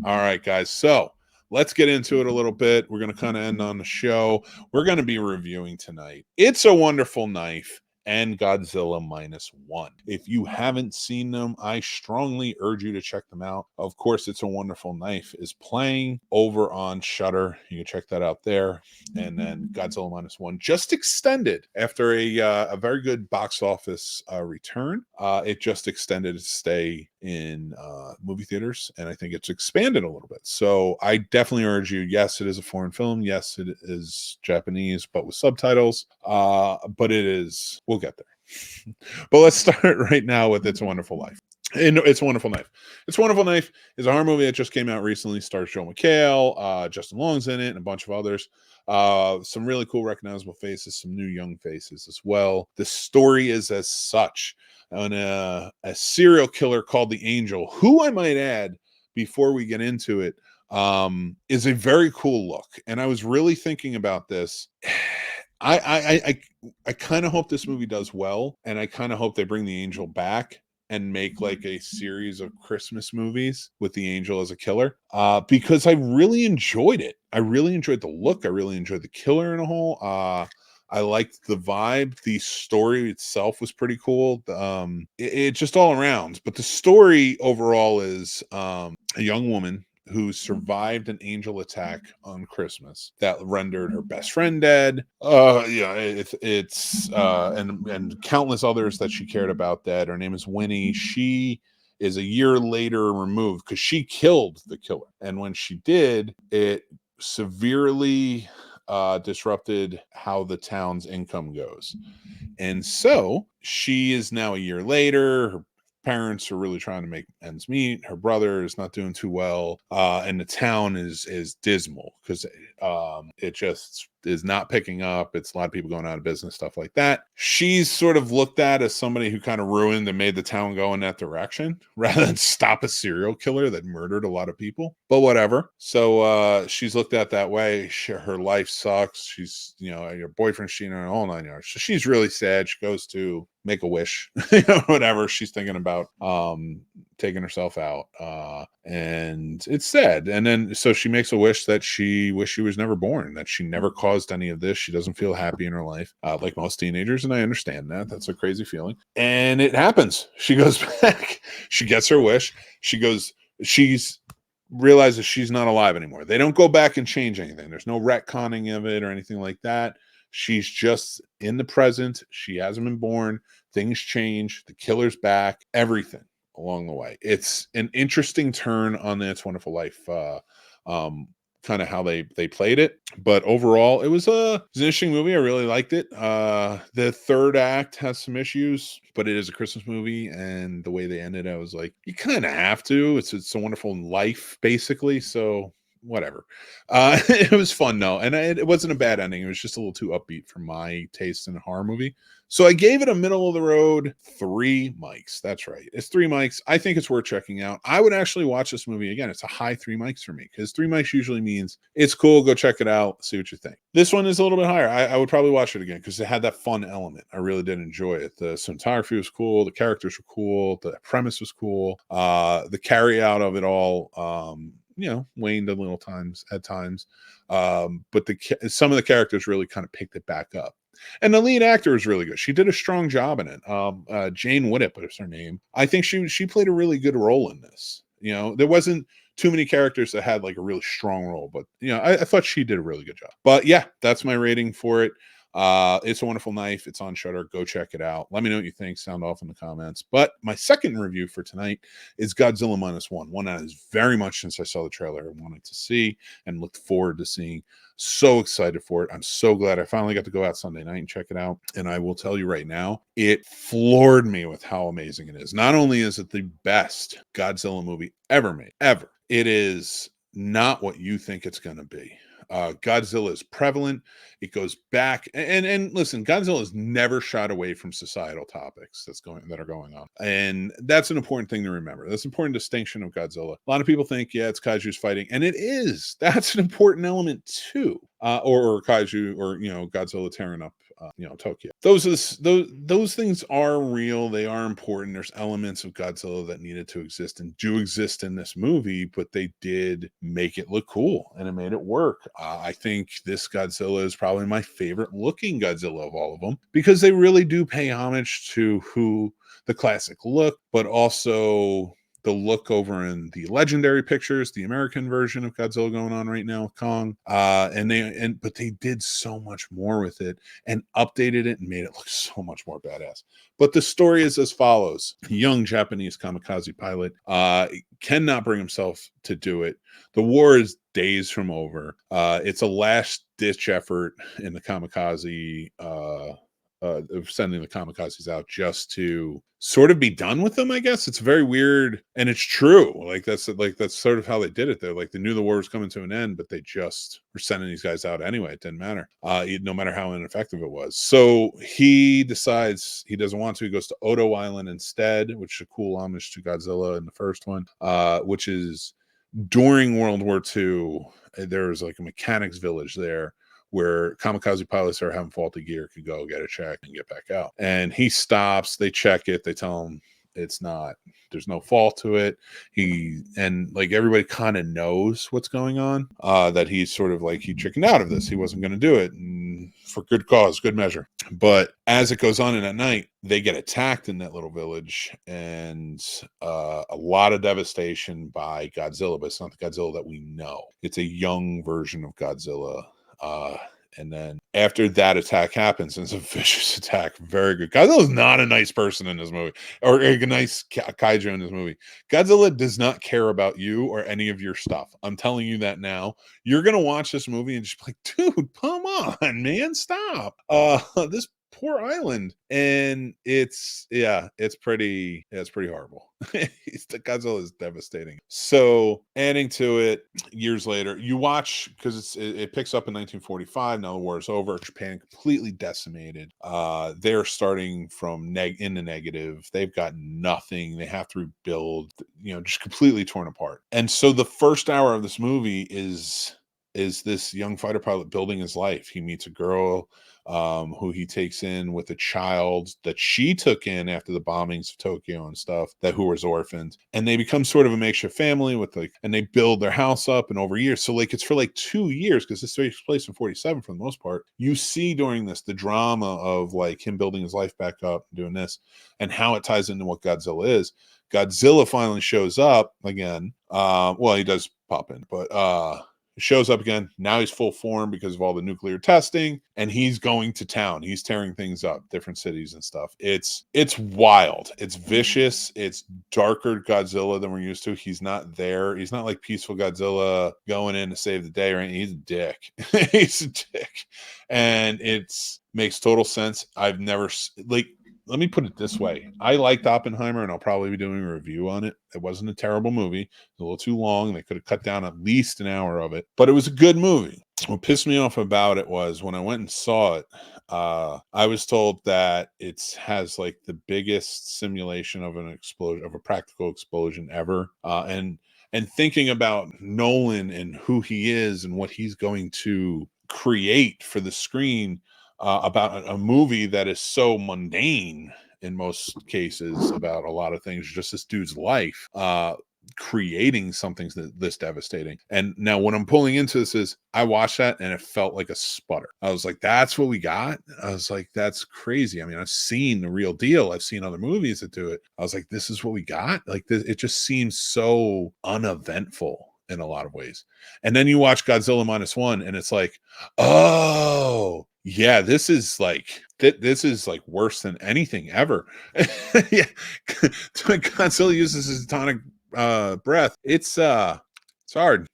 All right, guys. So let's get into it a little bit. We're going to kind of end on the show. We're going to be reviewing tonight It's a Wonderful Knife and Godzilla Minus One. If you haven't seen them, I strongly urge you to check them out. Of course, It's a Wonderful Knife is playing over on Shudder. You can check that out there. And then Godzilla Minus One just extended after a very good box office return. It just extended its stay in movie theaters, and I think it's expanded a little bit. So I definitely urge you. Yes, it is a foreign film. Yes, it is Japanese, but with subtitles. But it is. We'll get there. But let's start right now with It's a Wonderful Life. It's a Wonderful Knife. It's a Wonderful Knife is a horror movie that just came out recently. Stars Joel McHale, Justin Long's in it, and a bunch of others. Some really cool recognizable faces, some new young faces as well. The story is as such on a serial killer called the Angel, who I might add before we get into it, is a very cool look. And I was really thinking about this. I kind of hope this movie does well, and I kind of hope they bring the Angel back and make like a series of Christmas movies with the Angel as a killer, because I really enjoyed it. I really enjoyed the look. I really enjoyed the killer in a whole. I liked the vibe. The story itself was pretty cool. It just all around. But the story overall is a young woman who survived an angel attack on Christmas that rendered her best friend dead. And countless others that she cared about dead. Her name is Winnie. She is a year later removed because she killed the killer. And when she did, it severely disrupted how the town's income goes. And so she is now a year later. Her parents are really trying to make ends meet. Her brother is not doing too well, and the town is dismal because it just is not picking up. It's a lot of people going out of business, stuff like that. She's sort of looked at as somebody who kind of ruined and made the town go in that direction rather than stop a serial killer that murdered a lot of people. But whatever. So she's looked at that way. Her life sucks. She's, your boyfriend's cheating on her, all 9 yards. So she's really sad. She goes to make a wish, whatever. She's thinking about taking herself out, and it's sad. And then so she makes a wish that she wished she was never born, that she never caused any of this. She doesn't feel happy in her life, like most teenagers, and I understand that. That's a crazy feeling. And it happens. She goes back. She gets her wish. She's realizes she's not alive anymore. They don't go back and change anything. There's no retconning of it or anything like that. She's just in the present. She hasn't been born. Things change. The killer's back. Everything along the way. It's an interesting turn on the It's a Wonderful Life, kind of how they played it. But overall, it was an interesting movie. I really liked it. The third act has some issues, but it is a Christmas movie, and the way they ended, I was like, you kind of have to. It's a Wonderful Life, basically. So whatever. It was fun though, and it wasn't a bad ending. It was just a little too upbeat for my taste in a horror movie. So I gave it a middle of the road 3 mics. That's right. It's 3 mics. I think it's worth checking out. I would actually watch this movie again. It's a high 3 mics for me because 3 mics usually means it's cool. Go check it out. See what you think. This one is a little bit higher. I would probably watch it again because it had that fun element. I really did enjoy it. The cinematography was cool. The characters were cool. The premise was cool. The carry out of it all, waned a little at times. But some of the characters really kind of picked it back up. And the lead actor is really good. She did a strong job in it. Jane Whittip is her name. I think she played a really good role in this. There wasn't too many characters that had like a really strong role, but I thought she did a really good job. But yeah, that's my rating for it. It's a Wonderful Knife. It's on Shudder. Go check it out. Let me know what you think. Sound off in the comments. But my second review for tonight is Godzilla Minus One. One that is very much, since I saw the trailer, I wanted to see and looked forward to seeing. So excited for it. I'm so glad I finally got to go out Sunday night and check it out. And I will tell you right now, it floored me with how amazing it is. Not only is it the best Godzilla movie ever made, ever, it is not what you think it's going to be. Godzilla is prevalent. It goes back and listen, Godzilla has never shied away from societal topics that are going on. And that's an important thing to remember. That's an important distinction of Godzilla. A lot of people think, yeah, it's kaiju's fighting, and it is. That's an important element too. Or kaiju, or Godzilla tearing up Tokyo. Those things are real. They are important. There's elements of Godzilla that needed to exist and do exist in this movie, but they did make it look cool and it made it work. I think this Godzilla is probably my favorite looking Godzilla of all of them because they really do pay homage to the classic look, but also the look over in the Legendary Pictures, the American version of Godzilla going on right now with Kong. But they did so much more with it and updated it and made it look so much more badass. But the story is as follows. A young Japanese kamikaze pilot cannot bring himself to do it. The war is days from over. It's a last-ditch effort in the kamikaze of sending the kamikazes out just to sort of be done with them. I guess it's very weird, and it's true. That's sort of how they did it. They knew the war was coming to an end, but they just were sending these guys out anyway. It didn't matter, no matter how ineffective it was. So he decides he doesn't want to. He goes to Odo Island instead, which is a cool homage to Godzilla in the first one, which is during World War II. There was like a mechanics village there where kamikaze pilots are having faulty gear could go get a check and get back out. And he stops, they check it, they tell him there's no fault to it. Everybody kind of knows what's going on, that he's sort of he chickened out of this. He wasn't going to do it, and for good cause, good measure. But as it goes on in that night, they get attacked in that little village, and a lot of devastation by Godzilla, but it's not the Godzilla that we know. It's a young version of Godzilla. And then after that attack happens, it's a vicious attack. Very good. Godzilla's not a nice person in this movie, or a nice kaiju in this movie. Godzilla does not care about you or any of your stuff. I'm telling you that now. You're going to watch this movie and just be like, dude, come on, man, stop. This poor island. And it's pretty horrible. The Godzilla is devastating. So adding to it, years later, you watch, because it picks up in 1945. Now the war is over. Japan completely decimated. They're starting from in the negative. They've got nothing. They have to rebuild, just completely torn apart. And so the first hour of this movie is this young fighter pilot building his life. He meets a girl who he takes in with a child that she took in after the bombings of Tokyo and stuff, who was orphaned, and they become sort of a makeshift family and they build their house up and over years. So it's for 2 years, because this takes place in 47 for the most part. You see during this the drama of him building his life back up, doing this, and how it ties into what Godzilla is. Godzilla finally shows up again. He does pop in, but shows up again. Now he's full form because of all the nuclear testing, and he's going to town. He's tearing things up, different cities and stuff. It's wild. It's vicious. It's darker Godzilla than we're used to. He's not there. He's not like peaceful Godzilla going in to save the day or anything. He's a dick. He's a dick. And makes total sense. I've never let me put it this way. I liked Oppenheimer, and I'll probably be doing a review on it. It wasn't a terrible movie. It was a little too long. They could have cut down at least an hour of it, but it was a good movie. What pissed me off about it was when I went and saw it, I was told that it has the biggest simulation of an explosion, of a practical explosion ever. And thinking about Nolan and who he is and what he's going to create for the screen, about a movie that is so mundane in most cases, about a lot of things, just this dude's life, creating something this devastating. And now what I'm pulling into this is, I watched that and it felt like a sputter. I was like, that's what we got? I was like, that's crazy. I mean, I've seen the real deal. I've seen other movies that do it. I was like, this is what we got? It just seems so uneventful in a lot of ways. And then you watch Godzilla -1 and it's like, oh yeah, this is worse than anything ever. Yeah. Godzilla uses his atomic breath. It's hard.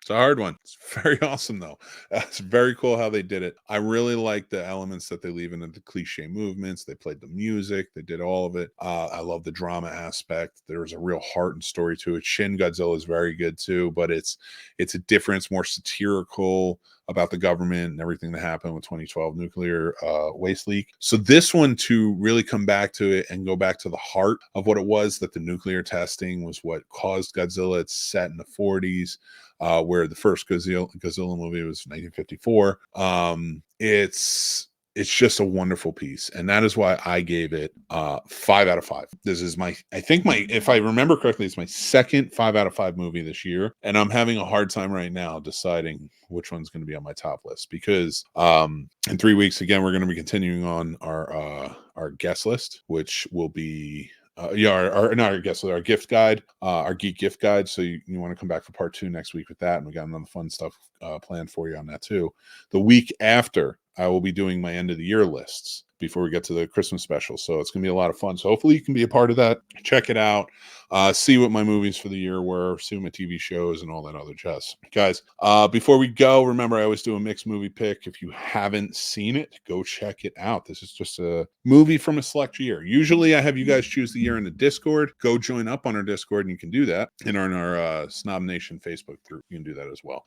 It's a hard one. It's very awesome though. It's very cool how they did it. I really like the elements that they leave in, the cliche movements. They played the music. They did all of it. I love the drama aspect. There was a real heart and story to it. Shin Godzilla is very good too, but it's a difference, more satirical about the government and everything that happened with 2012 nuclear waste leak. So this one, to really come back to it and go back to the heart of what it was, that the nuclear testing was what caused Godzilla. It's set in the 40s, where the first Godzilla movie was 1954. it's just a wonderful piece, and that is why I gave it 5 out of 5. This is if I remember correctly, it's my second 5 out of 5 movie this year, and I'm having a hard time right now deciding which one's going to be on my top list, because in 3 weeks again we're going to be continuing on our guest list, which will be not our guest list, our gift guide, our geek gift guide. So you want to come back for part 2 next week with that, and we got another fun stuff planned for you on that too. The week after, I will be doing my end of the year lists before we get to the Christmas special. So it's going to be a lot of fun. So hopefully you can be a part of that. Check it out. See what my movies for the year were, see what my TV shows and all that other jazz. Guys, before we go, remember I always do a mixed movie pick. If you haven't seen it, go check it out. This is just a movie from a select year. Usually I have you guys choose the year in the Discord. Go join up on our Discord, and you can do that. And on our Snob Nation Facebook group, you can do that as well.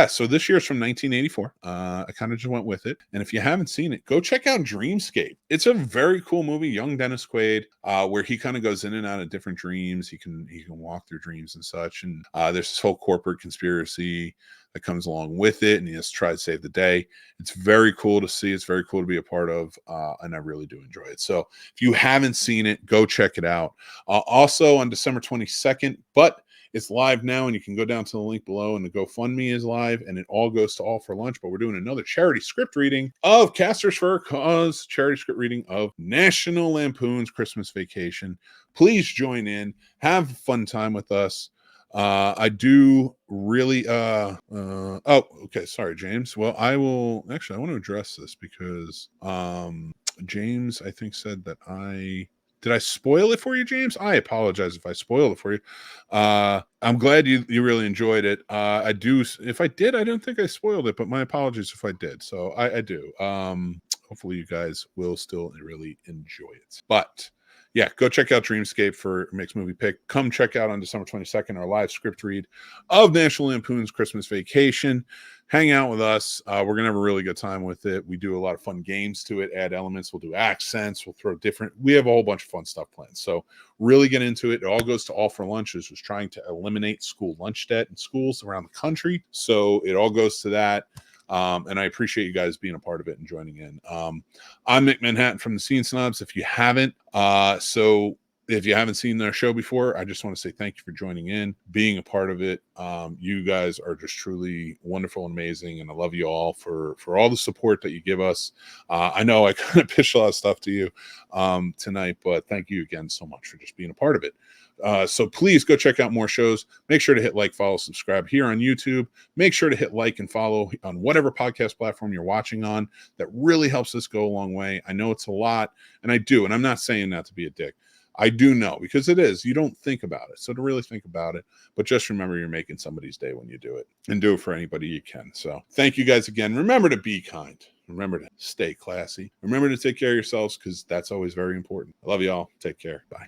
So this year's from 1984. I kind of just went with it. And if you haven't seen it, go check out Dreamscape. It's a very cool movie. Young Dennis Quaid, where he kind of goes in and out of different dreams. He can walk through dreams and such. And there's this whole corporate conspiracy that comes along with it, and he has to try to save the day. It's very cool to see. It's very cool to be a part of, and I really do enjoy it. So if you haven't seen it, go check it out. Also on December 22nd, but it's live now, and you can go down to the link below, and the GoFundMe is live, and it all goes to All for Lunch. But we're doing another charity script reading of Casters for a Cause, charity script reading of National Lampoon's Christmas Vacation. Please join in, have a fun time with us. I do really okay, sorry, James. Well, I want to address this because James, I think, said that did I spoil it for you, James? I apologize if I spoiled it for you. I'm glad you really enjoyed it. I do. If I did, I don't think I spoiled it, but my apologies if I did. So I do. Hopefully you guys will still really enjoy it. But yeah, go check out Dreamscape for Mick's movie pick. Come check out on December 22nd our live script read of National Lampoon's Christmas Vacation. Hang out with us. We're going to have a really good time with it. We do a lot of fun games to it, add elements. We'll do accents. We'll throw we have a whole bunch of fun stuff planned. So really get into it. It all goes to All for Lunch, which is trying to eliminate school lunch debt in schools around the country. So it all goes to that. And I appreciate you guys being a part of it and joining in. I'm Mick Manhattan from the Scene Snobs. If you haven't seen their show before, I just want to say thank you for joining in, being a part of it. You guys are just truly wonderful and amazing, and I love you all for all the support that you give us. I know I kind of pitched a lot of stuff to you tonight, but thank you again so much for just being a part of it. So please go check out more shows. Make sure to hit like, follow, subscribe here on YouTube. Make sure to hit like and follow on whatever podcast platform you're watching on. That really helps us go a long way. I know it's a lot, and I do, and I'm not saying that to be a dick. I do know, because it is. You don't think about it. So to really think about it, but just remember you're making somebody's day when you do it, and do it for anybody you can. So thank you guys again. Remember to be kind. Remember to stay classy. Remember to take care of yourselves, because that's always very important. I love you all. Take care. Bye.